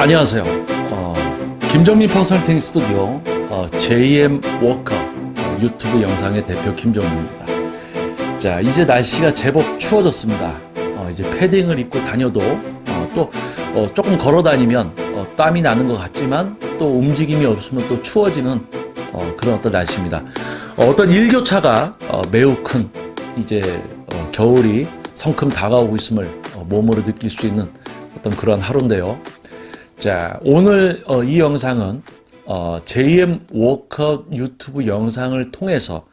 안녕하세요. 김정민 퍼스널 스튜디오 JM 워커 유튜브 영상의 대표 김정민입니다. 자, 이제 날씨가 제법 추워졌습니다. 이제 패딩을 입고 다녀도 또 조금 걸어 다니면 땀이 나는 것 같지만 또 움직임이 없으면 또 추워지는 그런 어떤 날씨입니다. 어떤 일교차가 매우 큰 이제 겨울이 성큼 다가오고 있음을 몸으로 느낄 수 있는 어떤 그런 하루인데요. 자, 오늘 이 영상은 JM 워커 유튜브 영상을 통해서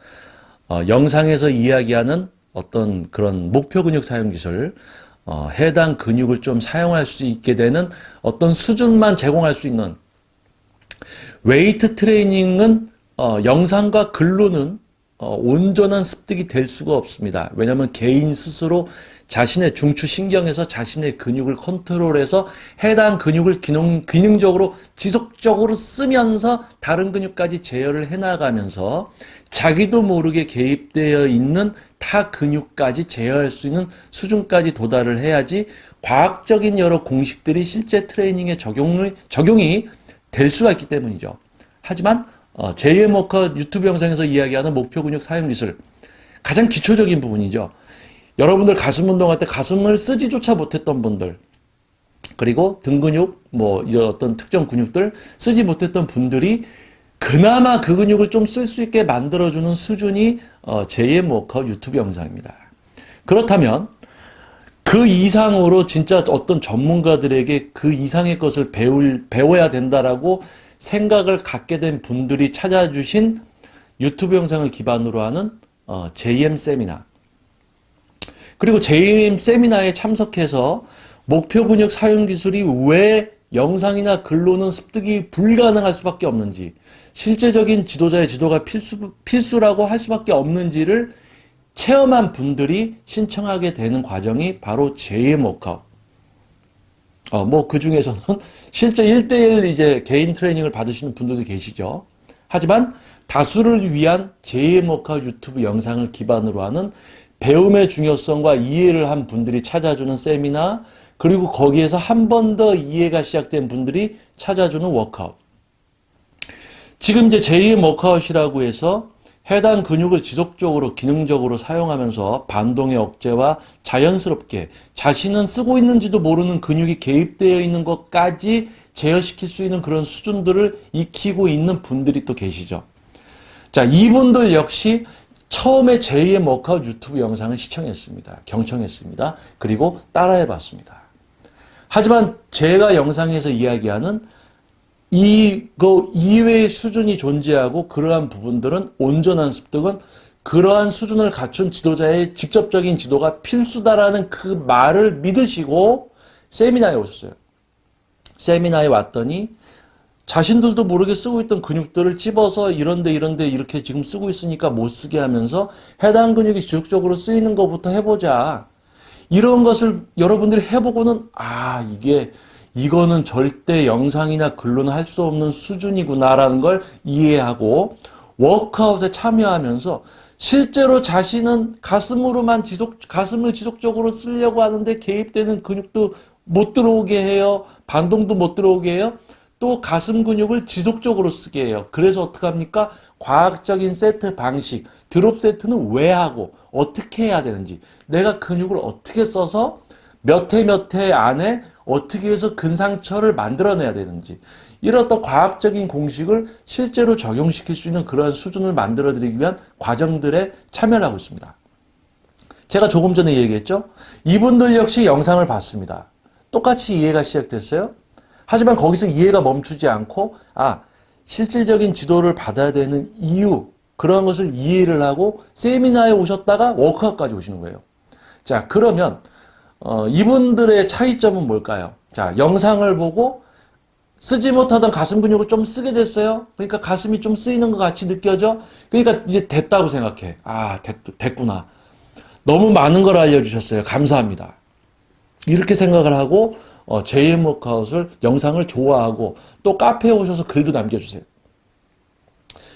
영상에서 이야기하는 어떤 그런 목표 근육 사용 기술, 해당 근육을 좀 사용할 수 있게 되는 어떤 수준만 제공할 수 있는 웨이트 트레이닝은 영상과 글로는 온전한 습득이 될 수가 없습니다. 왜냐하면 개인 스스로 자신의 중추신경에서 자신의 근육을 컨트롤해서 해당 근육을 기능적으로 지속적으로 쓰면서 다른 근육까지 제어를 해나가면서 자기도 모르게 개입되어 있는 타 근육까지 제어할 수 있는 수준까지 도달을 해야지 과학적인 여러 공식들이 실제 트레이닝에 적용이 될 수가 있기 때문이죠. 하지만 JM 워커 유튜브 영상에서 이야기하는 목표 근육 사용 기술, 가장 기초적인 부분이죠. 여러분들 가슴 운동할 때 가슴을 쓰지조차 못했던 분들, 그리고 등 근육, 이런 어떤 특정 근육들 쓰지 못했던 분들이 그나마 그 근육을 좀 쓸 수 있게 만들어주는 수준이 JM 워커 유튜브 영상입니다. 그렇다면 그 이상으로 진짜 어떤 전문가들에게 그 이상의 것을 배워야 된다라고 생각을 갖게 된 분들이 찾아주신 유튜브 영상을 기반으로 하는 JM 세미나, 그리고 JM 세미나에 참석해서 목표 근육 사용 기술이 왜 영상이나 글로는 습득이 불가능할 수밖에 없는지, 실제적인 지도자의 지도가 필수라고 할 수밖에 없는지를 체험한 분들이 신청하게 되는 과정이 바로 JM 워커. 그 중에서는 실제 1대1 이제 개인 트레이닝을 받으시는 분들도 계시죠. 하지만 다수를 위한 JM 워커 유튜브 영상을 기반으로 하는 배움의 중요성과 이해를 한 분들이 찾아주는 세미나, 그리고 거기에서 한 번 더 이해가 시작된 분들이 찾아주는 워크아웃. 지금 이제 JM 워크아웃이라고 해서 해당 근육을 지속적으로 기능적으로 사용하면서 반동의 억제와 자연스럽게 자신은 쓰고 있는지도 모르는 근육이 개입되어 있는 것까지 제어시킬 수 있는 그런 수준들을 익히고 있는 분들이 또 계시죠. 자, 이분들 역시 처음에 JM 워크아웃 유튜브 영상을 경청했습니다. 그리고 따라해봤습니다. 하지만 제가 영상에서 이야기하는 이거 이외의 수준이 존재하고 그러한 부분들은 온전한 습득은 그러한 수준을 갖춘 지도자의 직접적인 지도가 필수다라는 그 말을 믿으시고 세미나에 오셨어요. 세미나에 왔더니 자신들도 모르게 쓰고 있던 근육들을 집어서 이런데 이렇게 지금 쓰고 있으니까 못 쓰게 하면서 해당 근육이 지속적으로 쓰이는 것부터 해보자. 이런 것을 여러분들이 해보고는 이거는 절대 영상이나 글로는 할 수 없는 수준이구나라는 걸 이해하고 워크아웃에 참여하면서 실제로 자신은 가슴을 지속적으로 쓰려고 하는데 개입되는 근육도 못 들어오게 해요. 반동도 못 들어오게 해요. 또 가슴 근육을 지속적으로 쓰게 해요. 그래서 어떡합니까? 과학적인 세트 방식, 드롭 세트는 왜 하고 어떻게 해야 되는지, 내가 근육을 어떻게 써서 몇 회 안에 어떻게 해서 근상처를 만들어내야 되는지, 이런 어떤 과학적인 공식을 실제로 적용시킬 수 있는 그런 수준을 만들어드리기 위한 과정들에 참여를 하고 있습니다. 제가 조금 전에 얘기했죠? 이분들 역시 영상을 봤습니다. 똑같이 이해가 시작됐어요. 하지만 거기서 이해가 멈추지 않고 실질적인 지도를 받아야 되는 이유, 그런 것을 이해를 하고 세미나에 오셨다가 워크아웃까지 오시는 거예요. 자, 그러면 이분들의 차이점은 뭘까요? 자, 영상을 보고 쓰지 못하던 가슴 근육을 좀 쓰게 됐어요. 그러니까 가슴이 좀 쓰이는 것 같이 느껴져. 그러니까 이제 됐다고 생각해. 됐구나. 너무 많은 걸 알려주셨어요. 감사합니다. 이렇게 생각을 하고 JM 워크아웃을 영상을 좋아하고 또 카페에 오셔서 글도 남겨주세요.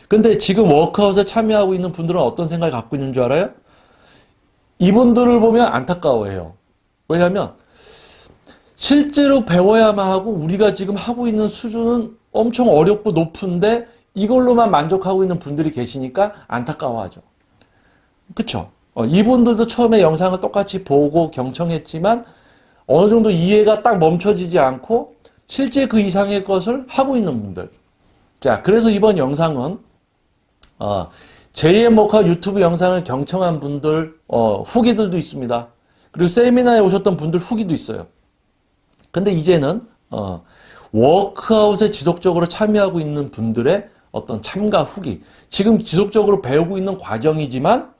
근데 지금 워크아웃에 참여하고 있는 분들은 어떤 생각을 갖고 있는 줄 알아요? 이분들을 보면 안타까워해요. 왜냐하면 실제로 배워야만 하고 우리가 지금 하고 있는 수준은 엄청 어렵고 높은데 이걸로만 만족하고 있는 분들이 계시니까 안타까워하죠. 그쵸? 이분들도 처음에 영상을 똑같이 보고 경청했지만 어느 정도 이해가 딱 멈춰지지 않고 실제 그 이상의 것을 하고 있는 분들. 자, 그래서 이번 영상은 제2의 목화 유튜브 영상을 경청한 분들 후기들도 있습니다. 그리고 세미나에 오셨던 분들 후기도 있어요. 근데 이제는 워크아웃에 지속적으로 참여하고 있는 분들의 어떤 참가 후기, 지금 지속적으로 배우고 있는 과정이지만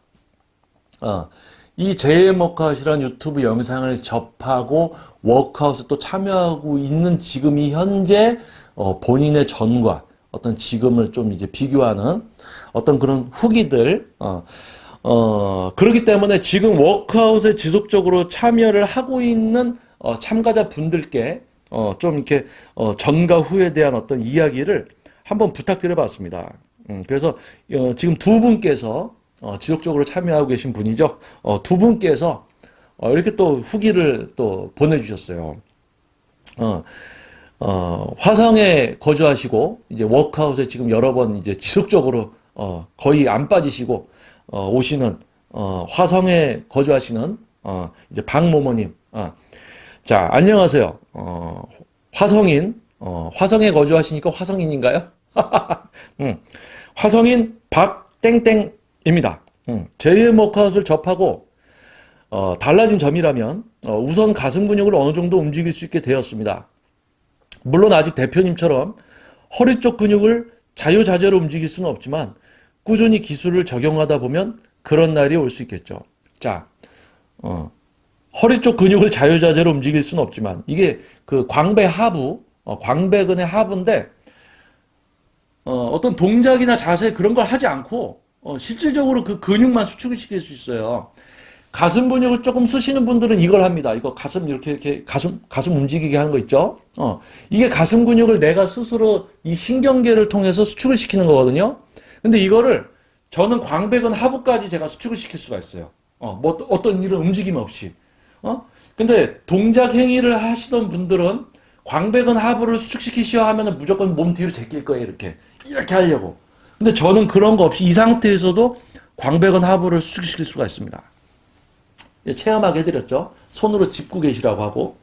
이 제2의 워크아웃이라는 유튜브 영상을 접하고 워크아웃에 또 참여하고 있는 지금 이 현재 본인의 전과 어떤 지금을 좀 이제 비교하는 어떤 그런 후기들, 그렇기 때문에 지금 워크아웃에 지속적으로 참여를 하고 있는 참가자 분들께 좀 이렇게 전과 후에 대한 어떤 이야기를 한번 부탁드려 봤습니다. 그래서 지금 두 분께서 지속적으로 참여하고 계신 분이죠. 두 분께서 이렇게 또 후기를 또 보내주셨어요. 화성에 거주하시고 이제 워크아웃에 지금 여러 번 이제 지속적으로 거의 안 빠지시고 오시는 화성에 거주하시는 이제 박모모님. 자, 안녕하세요. 화성인 화성에 거주하시니까 화성인인가요? 화성인 박땡땡입니다. 제2의 워크아웃을 접하고 달라진 점이라면 우선 가슴 근육을 어느 정도 움직일 수 있게 되었습니다. 물론 아직 대표님처럼 허리 쪽 근육을 자유자재로 움직일 수는 없지만 꾸준히 기술을 적용하다 보면 그런 날이 올 수 있겠죠. 자, 허리 쪽 근육을 자유자재로 움직일 수는 없지만 이게 그 광배 하부, 광배근의 하부인데 어떤 동작이나 자세 그런 걸 하지 않고 실질적으로 그 근육만 수축을 시킬 수 있어요. 가슴 근육을 조금 쓰시는 분들은 이걸 합니다. 이거 가슴 이렇게 가슴 움직이게 하는 거 있죠? 이게 가슴 근육을 내가 스스로 이 신경계를 통해서 수축을 시키는 거거든요. 근데 이거를 저는 광배근 하부까지 제가 수축을 시킬 수가 있어요. 뭐 어떤 이런 움직임 없이. 근데 동작 행위를 하시던 분들은 광배근 하부를 수축시키시오 하면은 무조건 몸 뒤로 제낄 거예요. 이렇게 하려고. 근데 저는 그런 거 없이 이 상태에서도 광배근 하부를 수축시킬 수가 있습니다. 체험하게 해드렸죠. 손으로 짚고 계시라고 하고.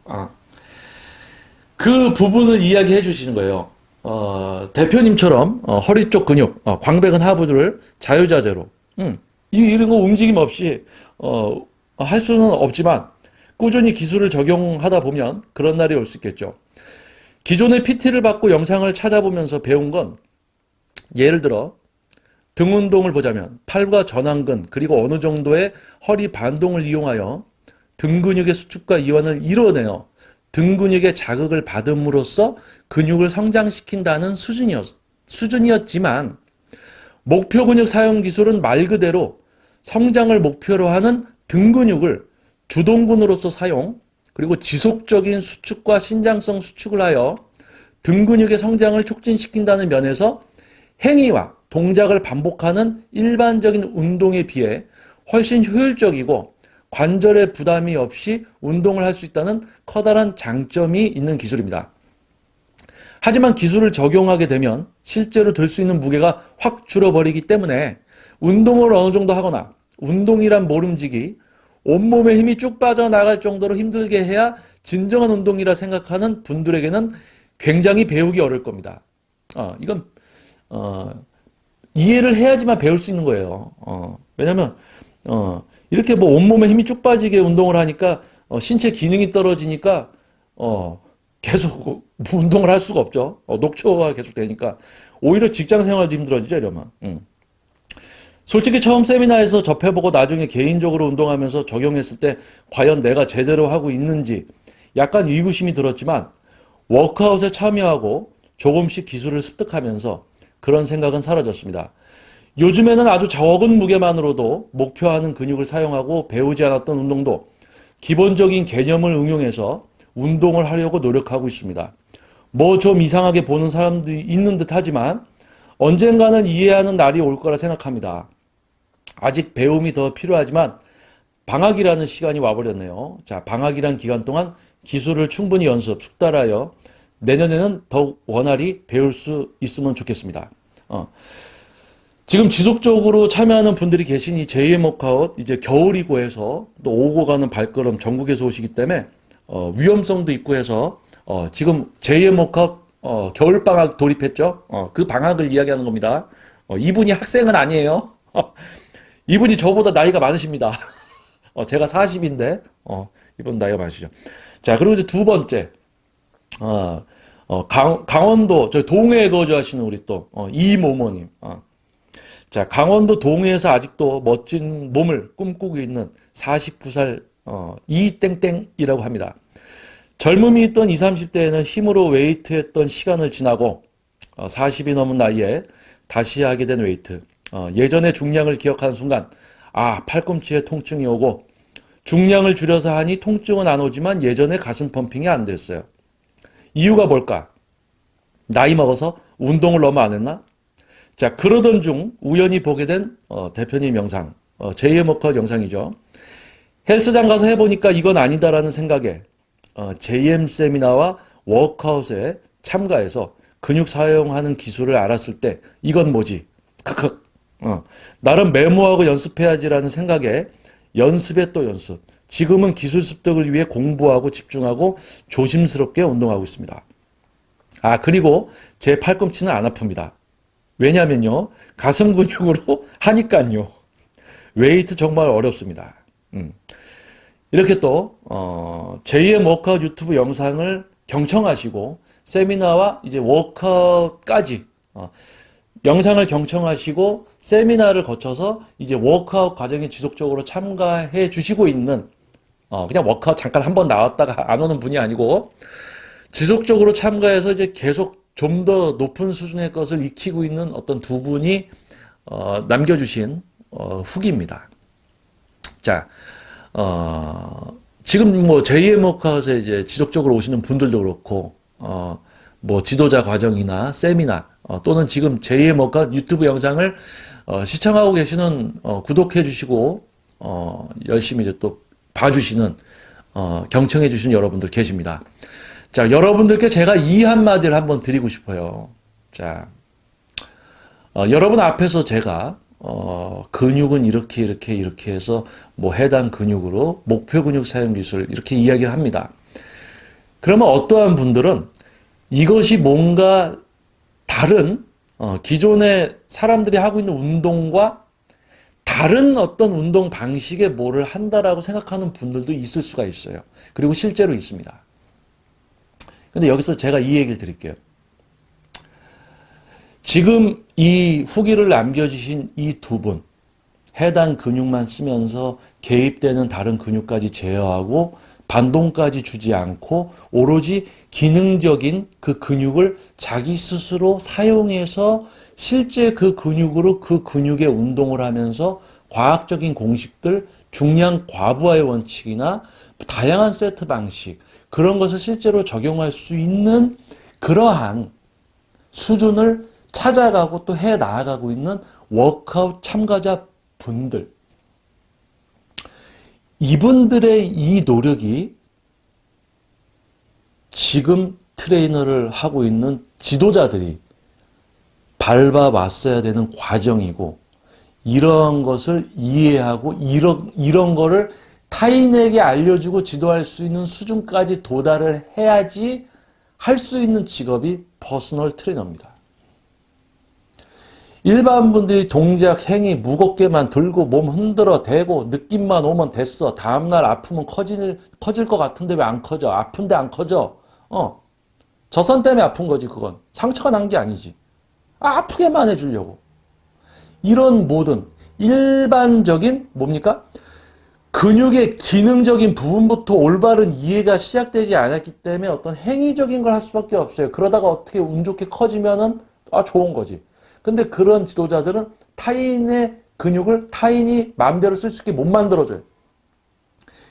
그 부분을 이야기해 주시는 거예요. 대표님처럼 허리 쪽 근육, 광배근 하부를 자유자재로 이런 거 움직임 없이 할 수는 없지만 꾸준히 기술을 적용하다 보면 그런 날이 올 수 있겠죠. 기존의 PT를 받고 영상을 찾아보면서 배운 건 예를 들어 등 운동을 보자면 팔과 전완근 그리고 어느 정도의 허리 반동을 이용하여 등 근육의 수축과 이완을 이뤄내어 등 근육의 자극을 받음으로써 근육을 성장시킨다는 수준이었지만 목표 근육 사용 기술은 말 그대로 성장을 목표로 하는 등 근육을 주동근으로서 사용 그리고 지속적인 수축과 신장성 수축을 하여 등 근육의 성장을 촉진시킨다는 면에서 행위와 동작을 반복하는 일반적인 운동에 비해 훨씬 효율적이고 관절에 부담이 없이 운동을 할 수 있다는 커다란 장점이 있는 기술입니다. 하지만 기술을 적용하게 되면 실제로 들 수 있는 무게가 확 줄어버리기 때문에 운동을 어느 정도 하거나 운동이란 모름지기 온몸에 힘이 쭉 빠져나갈 정도로 힘들게 해야 진정한 운동이라 생각하는 분들에게는 굉장히 배우기 어려울 겁니다. 이건 이해를 해야지만 배울 수 있는 거예요. 왜냐면 이렇게 뭐 온몸에 힘이 쭉 빠지게 운동을 하니까 신체 기능이 떨어지니까 계속 운동을 할 수가 없죠. 녹초가 계속 되니까 오히려 직장 생활도 힘들어지죠, 이러면. 솔직히 처음 세미나에서 접해보고 나중에 개인적으로 운동하면서 적용했을 때 과연 내가 제대로 하고 있는지 약간 의구심이 들었지만 워크아웃에 참여하고 조금씩 기술을 습득하면서 그런 생각은 사라졌습니다. 요즘에는 아주 적은 무게만으로도 목표하는 근육을 사용하고 배우지 않았던 운동도 기본적인 개념을 응용해서 운동을 하려고 노력하고 있습니다. 뭐 좀 이상하게 보는 사람도 있는 듯 하지만 언젠가는 이해하는 날이 올 거라 생각합니다. 아직 배움이 더 필요하지만 방학이라는 시간이 와버렸네요. 자, 방학이란 기간 동안 기술을 충분히 숙달하여 내년에는 더욱 원활히 배울 수 있으면 좋겠습니다. 지금 지속적으로 참여하는 분들이 계시니 JM 워크아웃 이제 겨울이고 해서 또 오고 가는 발걸음 전국에서 오시기 때문에 위험성도 있고 해서 지금 JM 워크아웃 겨울방학 돌입했죠. 그 방학을 이야기하는 겁니다. 이분이 학생은 아니에요. 이분이 저보다 나이가 많으십니다. 제가 40인데 이분 나이가 많으시죠. 자, 그리고 이제 두 번째 강원도 저희 동해에 거주하시는 우리 또 이모모님. 자, 강원도 동해에서 아직도 멋진 몸을 꿈꾸고 있는 49살 이땡땡이라고 합니다. 젊음이 있던 20, 30대에는 힘으로 웨이트 했던 시간을 지나고 40이 넘은 나이에 다시 하게 된 웨이트. 예전의 중량을 기억하는 순간 팔꿈치에 통증이 오고 중량을 줄여서 하니 통증은 안 오지만 예전에 가슴 펌핑이 안 됐어요. 이유가 뭘까? 나이 먹어서 운동을 너무 안 했나? 자, 그러던 중 우연히 보게 된 대표님 영상, JM 워크아웃 영상이죠. 헬스장 가서 해보니까 이건 아니다라는 생각에 JM 세미나와 워크아웃에 참가해서 근육 사용하는 기술을 알았을 때 이건 뭐지? 크크. 나름 메모하고 연습해야지라는 생각에 연습에 또 연습. 지금은 기술 습득을 위해 공부하고 집중하고 조심스럽게 운동하고 있습니다. 그리고 제 팔꿈치는 안 아픕니다. 왜냐면요, 가슴 근육으로 하니까요. 웨이트 정말 어렵습니다. 이렇게 또 JM 워크아웃 유튜브 영상을 경청하시고 세미나와 이제 워크아웃까지 영상을 경청하시고 세미나를 거쳐서 이제 워크아웃 과정에 지속적으로 참가해 주시고 있는 그냥 워크아웃 잠깐 한번 나왔다가 안 오는 분이 아니고 지속적으로 참가해서 이제 계속 좀 더 높은 수준의 것을 익히고 있는 어떤 두 분이 남겨주신 후기입니다. 자, 지금 뭐 JM 워크아웃에 이제 지속적으로 오시는 분들도 그렇고 뭐 지도자 과정이나 세미나 또는 지금 JM 워크아웃 유튜브 영상을 시청하고 계시는 구독해 주시고 열심히 이제 또 봐주시는 경청해 주시는 여러분들 계십니다. 자, 여러분들께 제가 이 한마디를 한번 드리고 싶어요. 자, 여러분 앞에서 제가 근육은 이렇게 해서 뭐 해당 근육으로 목표 근육 사용 기술 이렇게 이야기를 합니다. 그러면 어떠한 분들은 이것이 뭔가 다른 기존의 사람들이 하고 있는 운동과 다른 어떤 운동 방식의 뭐를 한다라고 생각하는 분들도 있을 수가 있어요. 그리고 실제로 있습니다. 근데 여기서 제가 이 얘기를 드릴게요. 지금 이 후기를 남겨주신 이 두 분, 해당 근육만 쓰면서 개입되는 다른 근육까지 제어하고 반동까지 주지 않고 오로지 기능적인 그 근육을 자기 스스로 사용해서 실제 그 근육으로 그 근육의 운동을 하면서 과학적인 공식들, 중량 과부하의 원칙이나 다양한 세트 방식, 그런 것을 실제로 적용할 수 있는 그러한 수준을 찾아가고 또 해 나아가고 있는 워크아웃 참가자 분들. 이분들의 이 노력이 지금 트레이너를 하고 있는 지도자들이 밟아왔어야 되는 과정이고, 이러한 것을 이해하고 이런 거를 타인에게 알려주고 지도할 수 있는 수준까지 도달을 해야지 할 수 있는 직업이 퍼스널 트레이너입니다. 일반 분들이 동작, 행위 무겁게만 들고 몸 흔들어 대고 느낌만 오면 됐어. 다음날 아프면 커질 것 같은데 왜 안 커져? 아픈데 안 커져? 저선 때문에 아픈 거지 그건. 상처가 난 게 아니지. 아프게만 해주려고. 이런 모든 일반적인 뭡니까? 근육의 기능적인 부분부터 올바른 이해가 시작되지 않았기 때문에 어떤 행위적인 걸 할 수밖에 없어요. 그러다가 어떻게 운 좋게 커지면은 좋은 거지. 근데 그런 지도자들은 타인의 근육을 타인이 마음대로 쓸 수 있게 못 만들어줘요.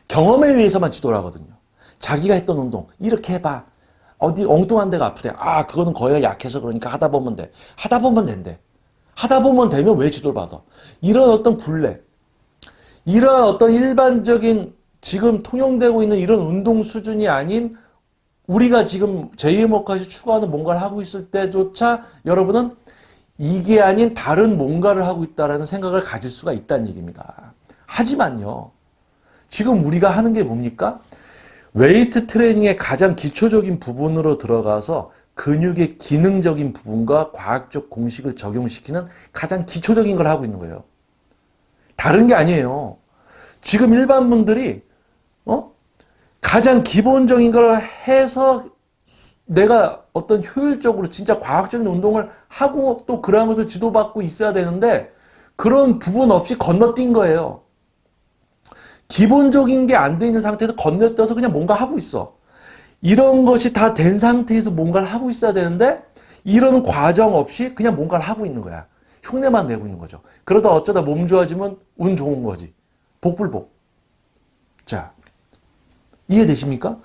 경험에 의해서만 지도를 하거든요. 자기가 했던 운동 이렇게 해봐. 어디 엉뚱한 데가 아프대. 그거는 거의 약해서 그러니까 하다 보면 돼. 하다 보면 된대. 하다 보면 되면 왜 지도를 받아? 이런 어떤 굴레, 이런 어떤 일반적인 지금 통용되고 있는 이런 운동 수준이 아닌 우리가 지금 JM워크아웃이 추구하는 뭔가를 하고 있을 때조차 여러분은 이게 아닌 다른 뭔가를 하고 있다는 생각을 가질 수가 있다는 얘기입니다. 하지만요, 지금 우리가 하는 게 뭡니까? 웨이트 트레이닝의 가장 기초적인 부분으로 들어가서 근육의 기능적인 부분과 과학적 공식을 적용시키는 가장 기초적인 걸 하고 있는 거예요. 다른 게 아니에요. 지금 일반 분들이 가장 기본적인 걸 해서 내가 어떤 효율적으로 진짜 과학적인 운동을 하고 또 그러한 것을 지도받고 있어야 되는데 그런 부분 없이 건너뛴 거예요. 기본적인 게 안 돼 있는 상태에서 건너뛰어서 그냥 뭔가 하고 있어. 이런 것이 다 된 상태에서 뭔가를 하고 있어야 되는데 이런 과정 없이 그냥 뭔가를 하고 있는 거야. 흉내만 내고 있는 거죠. 그러다 어쩌다 몸 좋아지면 운 좋은 거지. 복불복. 자, 이해되십니까?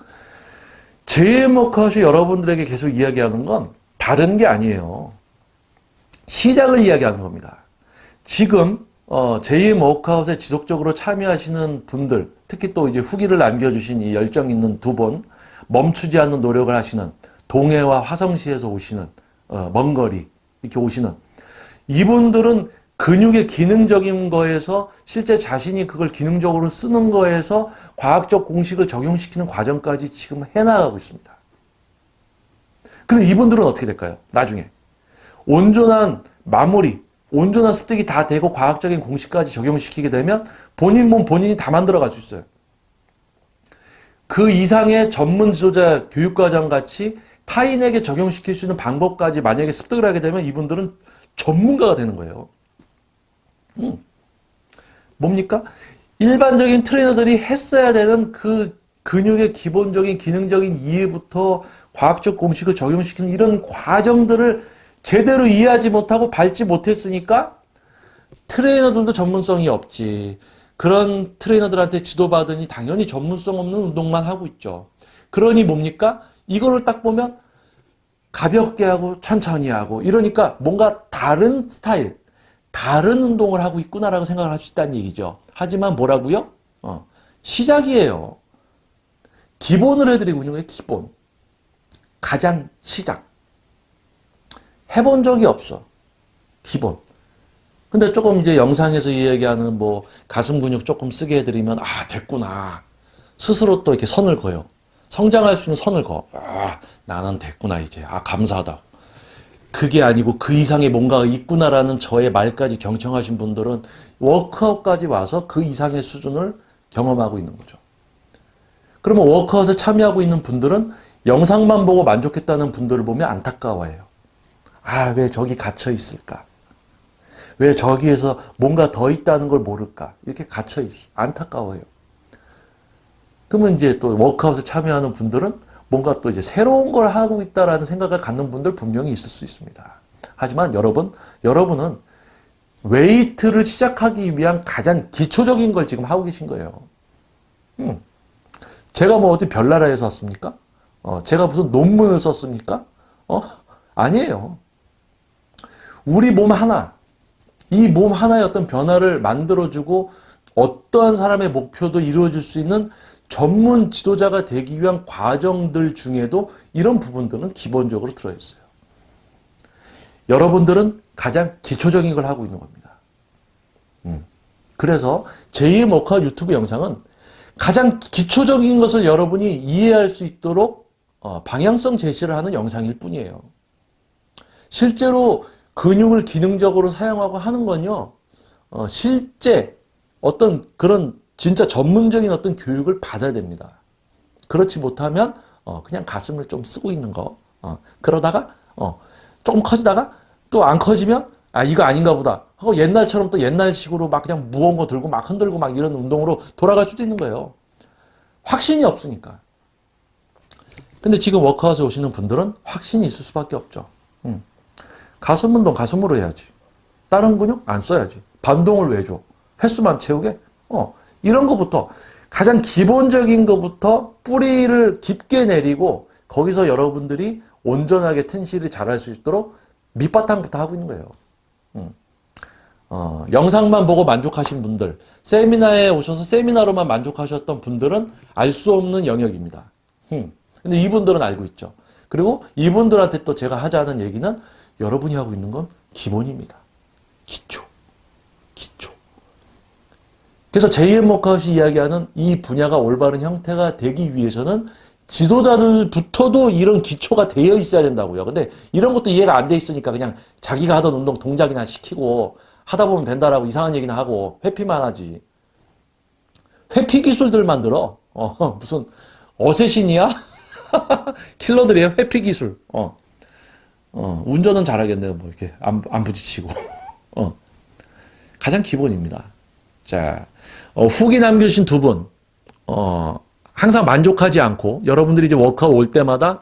JM워크아웃이 여러분들에게 계속 이야기하는 건 다른 게 아니에요. 시작을 이야기하는 겁니다. 지금 JM워크아웃에 지속적으로 참여하시는 분들, 특히 또 이제 후기를 남겨주신 이 열정 있는 두 분, 멈추지 않는 노력을 하시는 동해와 화성시에서 오시는 먼 거리 이렇게 오시는 이분들은 근육의 기능적인 거에서 실제 자신이 그걸 기능적으로 쓰는 거에서 과학적 공식을 적용시키는 과정까지 지금 해나가고 있습니다. 그럼 이분들은 어떻게 될까요? 나중에 온전한 마무리, 온전한 습득이 다 되고 과학적인 공식까지 적용시키게 되면 본인 몸 본인이 다 만들어갈 수 있어요. 그 이상의 전문 지도자 교육과정 같이 타인에게 적용시킬 수 있는 방법까지 만약에 습득을 하게 되면 이분들은 전문가가 되는 거예요. 뭡니까? 일반적인 트레이너들이 했어야 되는 그 근육의 기본적인 기능적인 이해부터 과학적 공식을 적용시키는 이런 과정들을 제대로 이해하지 못하고 밟지 못했으니까 트레이너들도 전문성이 없지. 그런 트레이너들한테 지도받으니 당연히 전문성 없는 운동만 하고 있죠. 그러니 뭡니까? 이거를 딱 보면 가볍게 하고 천천히 하고 이러니까 뭔가 다른 스타일, 다른 운동을 하고 있구나라고 생각을 할 수 있다는 얘기죠. 하지만 뭐라고요? 시작이에요. 기본을 해드리고 있는 거예요. 기본. 가장 시작. 해본 적이 없어. 기본. 근데 조금 이제 영상에서 이야기하는 뭐 가슴 근육 조금 쓰게 해드리면 됐구나. 스스로 또 이렇게 선을 그어요. 성장할 수 있는 선을 그어. 나는 됐구나 이제. 감사하다. 그게 아니고 그 이상의 뭔가가 있구나라는 저의 말까지 경청하신 분들은 워크아웃까지 와서 그 이상의 수준을 경험하고 있는 거죠. 그러면 워크아웃에 참여하고 있는 분들은 영상만 보고 만족했다는 분들을 보면 안타까워해요. 왜 저기 갇혀 있을까? 왜 저기에서 뭔가 더 있다는 걸 모를까? 이렇게 갇혀 있어. 안타까워요. 그러면 이제 또 워크아웃에 참여하는 분들은 뭔가 또 이제 새로운 걸 하고 있다라는 생각을 갖는 분들 분명히 있을 수 있습니다. 하지만 여러분은 웨이트를 시작하기 위한 가장 기초적인 걸 지금 하고 계신 거예요. 제가 뭐 어디 별나라에서 왔습니까? 제가 무슨 논문을 썼습니까? 아니에요. 우리 몸 하나, 이 몸 하나의 어떤 변화를 만들어주고 어떠한 사람의 목표도 이루어질 수 있는 전문 지도자가 되기 위한 과정들 중에도 이런 부분들은 기본적으로 들어있어요. 여러분들은 가장 기초적인 걸 하고 있는 겁니다. 그래서 JM워크아웃 유튜브 영상은 가장 기초적인 것을 여러분이 이해할 수 있도록 방향성 제시를 하는 영상일 뿐이에요. 실제로 근육을 기능적으로 사용하고 하는 건요, 실제 어떤 그런 진짜 전문적인 어떤 교육을 받아야 됩니다. 그렇지 못하면 그냥 가슴을 좀 쓰고 있는 거. 그러다가 조금 커지다가 또 안 커지면 이거 아닌가 보다 하고 옛날처럼 또 옛날식으로 막 그냥 무거운 거 들고 막 흔들고 막 이런 운동으로 돌아갈 수도 있는 거예요. 확신이 없으니까. 근데 지금 워크아웃에 오시는 분들은 확신이 있을 수밖에 없죠. 가슴 운동 가슴으로 해야지. 다른 근육 안 써야지. 반동을 왜 줘? 횟수만 채우게? 이런 것부터 가장 기본적인 것부터 뿌리를 깊게 내리고 거기서 여러분들이 온전하게 튼실히 자랄 수 있도록 밑바탕부터 하고 있는 거예요. 영상만 보고 만족하신 분들, 세미나에 오셔서 세미나로만 만족하셨던 분들은 알 수 없는 영역입니다. 근데 이분들은 알고 있죠. 그리고 이분들한테 또 제가 하자는 얘기는 여러분이 하고 있는 건 기본입니다. 기초. 그래서 JM 워크아웃이 이야기하는 이 분야가 올바른 형태가 되기 위해서는 지도자들부터도 이런 기초가 되어 있어야 된다고요. 근데 이런 것도 이해가 안 돼 있으니까 그냥 자기가 하던 운동 동작이나 시키고 하다 보면 된다라고 이상한 얘기나 하고 회피만 하지. 회피 기술들만 들어. 무슨 어쌔신이야? 킬러들이에요. 회피 기술. 운전은 잘하겠네요. 뭐 이렇게 안 부딪히고. 가장 기본입니다. 자, 후기 남겨주신 두 분, 항상 만족하지 않고 여러분들이 이제 워크아웃 올 때마다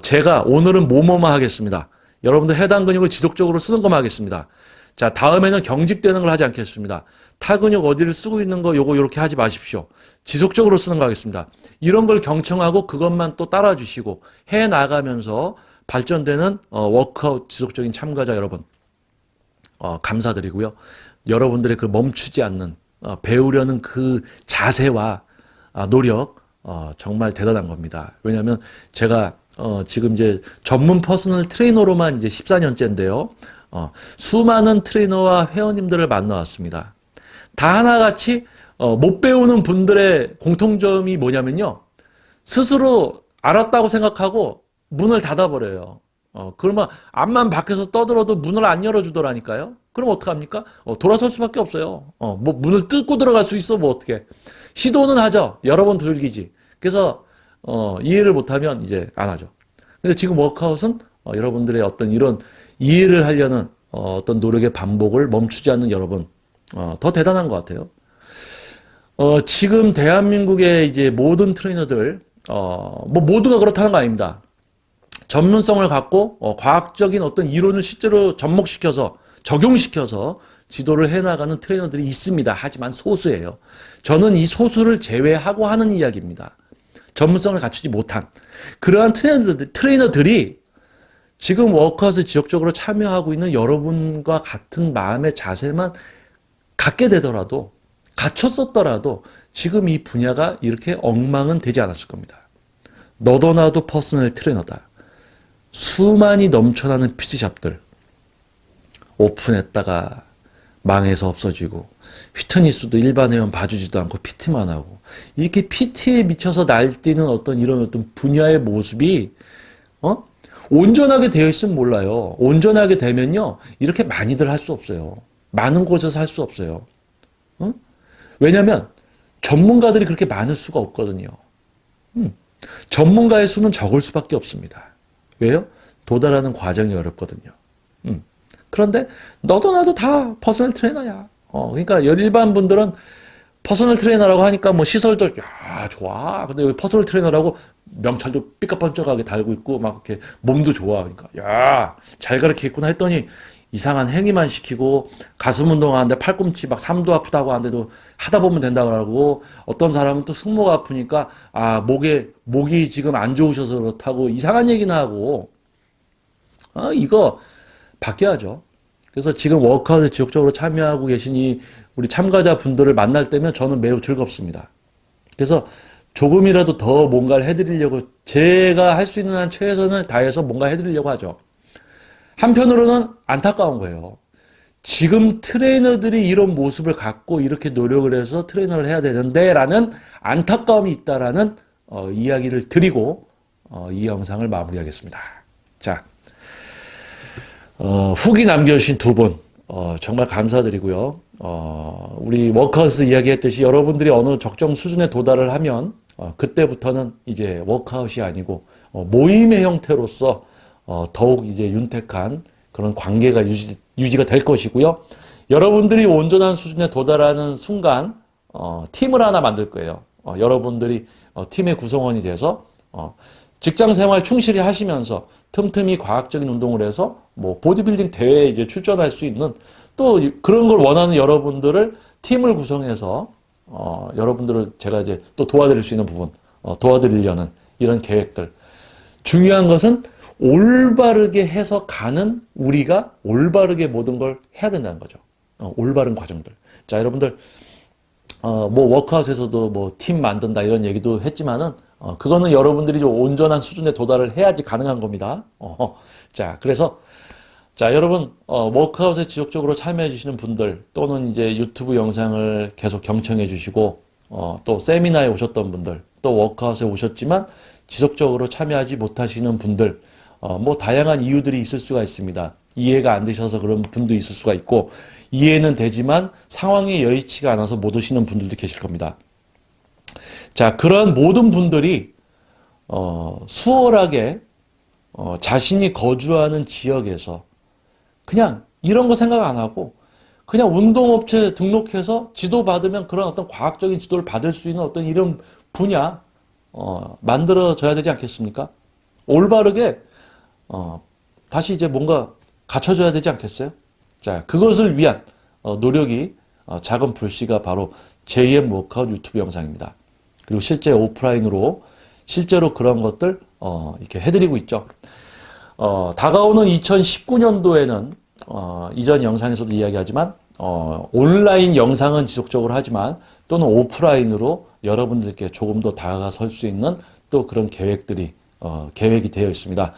제가 오늘은 뭐뭐만 하겠습니다. 여러분들 해당 근육을 지속적으로 쓰는 것만 하겠습니다. 자, 다음에는 경직되는 걸 하지 않겠습니다. 타 근육 어디를 쓰고 있는 거 요거 요렇게 하지 마십시오. 지속적으로 쓰는 거 하겠습니다. 이런 걸 경청하고 그것만 또 따라주시고 해 나가면서 발전되는 워크아웃 지속적인 참가자 여러분 감사드리고요. 여러분들의 그 멈추지 않는 배우려는 그 자세와 노력 정말 대단한 겁니다. 왜냐하면 제가 지금 이제 전문 퍼스널 트레이너로만 이제 14년째인데요. 수많은 트레이너와 회원님들을 만나왔습니다. 다 하나같이 못 배우는 분들의 공통점이 뭐냐면요. 스스로 알았다고 생각하고 문을 닫아버려요. 그러면 앞만 밖에서 떠들어도 문을 안 열어주더라니까요. 그럼 어떡합니까? 돌아설 수밖에 없어요. 뭐 문을 뚫고 들어갈 수 있어 뭐 어떻게. 시도는 하죠. 여러 번 들기지. 그래서 이해를 못하면 이제 안 하죠. 근데 지금 워크아웃은 여러분들의 어떤 이런 이해를 하려는 어떤 노력의 반복을 멈추지 않는 여러분 더 대단한 것 같아요. 지금 대한민국의 이제 모든 트레이너들 뭐 모두가 그렇다는 거 아닙니다. 전문성을 갖고 과학적인 어떤 이론을 실제로 접목시켜서 적용시켜서 지도를 해나가는 트레이너들이 있습니다. 하지만 소수예요. 저는 이 소수를 제외하고 하는 이야기입니다. 전문성을 갖추지 못한 그러한 트레이너들이 지금 워크아웃에 지속적으로 참여하고 있는 여러분과 같은 마음의 자세만 갖게 되더라도 갖췄었더라도 지금 이 분야가 이렇게 엉망은 되지 않았을 겁니다. 너도 나도 퍼스널 트레이너다. 수많이 넘쳐나는 PT샵들 오픈했다가 망해서 없어지고 휘트니스도 일반 회원 봐주지도 않고 PT만 하고 이렇게 PT에 미쳐서 날뛰는 어떤 이런 어떤 분야의 모습이 온전하게 되어 있으면 몰라요. 온전하게 되면요 이렇게 많이들 할 수 없어요. 많은 곳에서 할 수 없어요. 왜냐하면 전문가들이 그렇게 많을 수가 없거든요. 전문가의 수는 적을 수밖에 없습니다. 왜요? 도달하는 과정이 어렵거든요. 그런데 너도 나도 다 퍼스널 트레이너야. 그러니까 일반 분들은 퍼스널 트레이너라고 하니까 뭐 시설도 야 좋아. 근데 여기 퍼스널 트레이너라고 명찰도 삐까뻔쩍하게 달고 있고 막 이렇게 몸도 좋아. 그러니까 야 잘 가르치겠구나 했더니 이상한 행위만 시키고 가슴 운동하는데 팔꿈치 막 삼두 아프다고 하는데도 하다 보면 된다고 하고 어떤 사람은 또 승모가 아프니까 목이 지금 안 좋으셔서 그렇다고 이상한 얘기나 하고 이거 바뀌어야죠. 그래서 지금 워크아웃에 지속적으로 참여하고 계신 이 우리 참가자 분들을 만날 때면 저는 매우 즐겁습니다. 그래서 조금이라도 더 뭔가를 해드리려고 제가 할 수 있는 한 최선을 다해서 뭔가 해드리려고 하죠. 한편으로는 안타까운 거예요. 지금 트레이너들이 이런 모습을 갖고 이렇게 노력을 해서 트레이너를 해야 되는데 라는 안타까움이 있다라는 이야기를 드리고 이 영상을 마무리하겠습니다. 자, 후기 남겨주신 두 분 정말 감사드리고요. 우리 워크아웃 이야기했듯이 여러분들이 어느 적정 수준에 도달을 하면 그때부터는 이제 워크아웃이 아니고 모임의 형태로서 더욱 이제 윤택한 그런 관계가 유지가 될 것이고요. 여러분들이 온전한 수준에 도달하는 순간 팀을 하나 만들 거예요. 여러분들이 팀의 구성원이 돼서 직장 생활 충실히 하시면서 틈틈이 과학적인 운동을 해서 뭐 보디빌딩 대회에 이제 출전할 수 있는 또 그런 걸 원하는 여러분들을 팀을 구성해서 여러분들을 제가 이제 또 도와드릴 수 있는 부분 도와드리려는 이런 계획들. 중요한 것은 올바르게 해서 가는 우리가 올바르게 모든 걸 해야 된다는 거죠. 올바른 과정들. 자, 여러분들, 뭐, 워크아웃에서도 뭐, 팀 만든다 이런 얘기도 했지만은, 그거는 여러분들이 좀 온전한 수준에 도달을 해야지 가능한 겁니다. 자, 그래서, 자, 여러분, 워크아웃에 지속적으로 참여해 주시는 분들, 또는 이제 유튜브 영상을 계속 경청해 주시고, 또 세미나에 오셨던 분들, 또 워크아웃에 오셨지만 지속적으로 참여하지 못하시는 분들, 뭐 다양한 이유들이 있을 수가 있습니다. 이해가 안 되셔서 그런 분도 있을 수가 있고, 이해는 되지만 상황이 여의치가 않아서 못 오시는 분들도 계실 겁니다. 자, 그런 모든 분들이 수월하게 자신이 거주하는 지역에서 그냥 이런 거 생각 안 하고 그냥 운동업체 등록해서 지도 받으면 그런 어떤 과학적인 지도를 받을 수 있는 어떤 이런 분야 만들어져야 되지 않겠습니까? 올바르게 다시 이제 뭔가 갖춰져야 되지 않겠어요? 자, 그것을 위한 노력이 작은 불씨가 바로 JM 워크아웃 유튜브 영상입니다. 그리고 실제 오프라인으로 실제로 그런 것들 이렇게 해드리고 있죠. 다가오는 2019년도에는 이전 영상에서도 이야기하지만 온라인 영상은 지속적으로 하지만 또는 오프라인으로 여러분들께 조금 더 다가설 수 있는 또 그런 계획들이 계획이 되어 있습니다.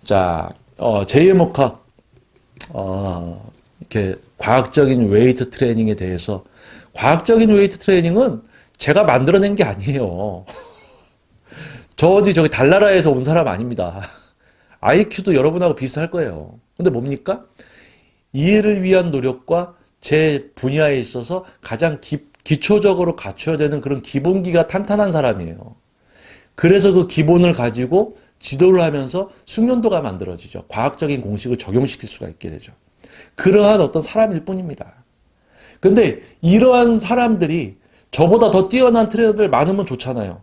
자, JM 워크아웃 이렇게 과학적인 웨이트 트레이닝에 대해서 과학적인 웨이트 트레이닝은 제가 만들어낸 게 아니에요. 저기 달나라에서 온 사람 아닙니다. IQ도 여러분하고 비슷할 거예요. 근데 뭡니까? 이해를 위한 노력과 제 분야에 있어서 가장 기초적으로 갖춰야 되는 그런 기본기가 탄탄한 사람이에요. 그래서 그 기본을 가지고 지도를 하면서 숙련도가 만들어지죠. 과학적인 공식을 적용시킬 수가 있게 되죠. 그러한 어떤 사람일 뿐입니다. 근데 이러한 사람들이 저보다 더 뛰어난 트레이너들 많으면 좋잖아요.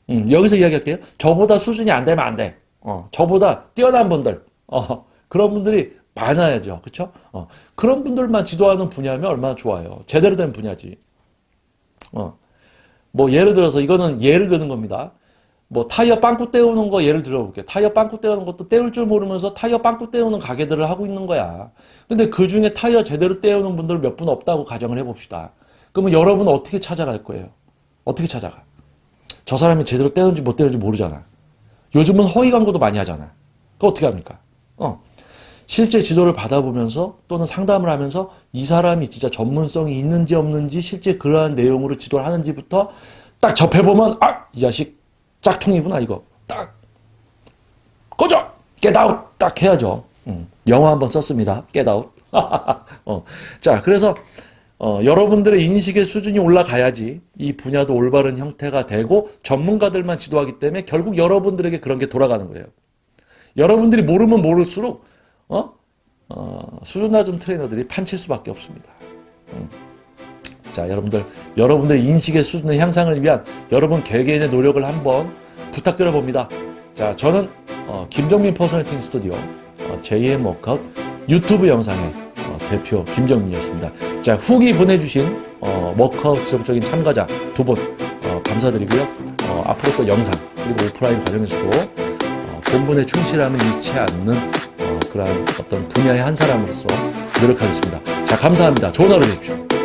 여기서 이야기할게요. 저보다 수준이 안 되면 안 돼. 저보다 뛰어난 분들, 그런 분들이 많아야죠. 그쵸? 그런 분들만 지도하는 분야면 얼마나 좋아요. 제대로 된 분야지. 뭐 예를 들어서 이거는 예를 드는 겁니다. 뭐 타이어 빵꾸 떼우는 거 예를 들어볼게요. 타이어 빵꾸 떼우는 것도 떼울 줄 모르면서 타이어 빵꾸 떼우는 가게들을 하고 있는 거야. 근데 그 중에 타이어 제대로 떼우는 분들 몇 분 없다고 가정을 해봅시다. 그러면 여러분은 어떻게 찾아갈 거예요? 어떻게 찾아가? 저 사람이 제대로 떼우는지 못 떼우는지 모르잖아. 요즘은 허위 광고도 많이 하잖아. 그거 어떻게 합니까? 실제 지도를 받아보면서 또는 상담을 하면서 이 사람이 진짜 전문성이 있는지 없는지 실제 그러한 내용으로 지도를 하는지부터 딱 접해보면 이 자식 짝퉁이구나 이거. 딱 꺼져! get out! 딱 해야죠. 영어 한번 썼습니다. get out. 자, 그래서 여러분들의 인식의 수준이 올라가야지 이 분야도 올바른 형태가 되고 전문가들만 지도하기 때문에 결국 여러분들에게 그런 게 돌아가는 거예요. 여러분들이 모르면 모를수록 수준 낮은 트레이너들이 판칠 수밖에 없습니다. 자, 여러분들 인식의 수준의 향상을 위한 여러분 개개인의 노력을 한번 부탁드려 봅니다. 자, 저는 김정민 퍼스널 트레이닝 스튜디오 JM 워크아웃 유튜브 영상의 대표 김정민이었습니다. 자, 후기 보내주신 워크아웃 지속적인 참가자 두 분 감사드리고요. 앞으로 또 영상 그리고 오프라인 과정에서도 본분에 충실함을 잃지 않는 그러한 어떤 분야의 한 사람으로서 노력하겠습니다. 자, 감사합니다. 좋은 하루 되십시오.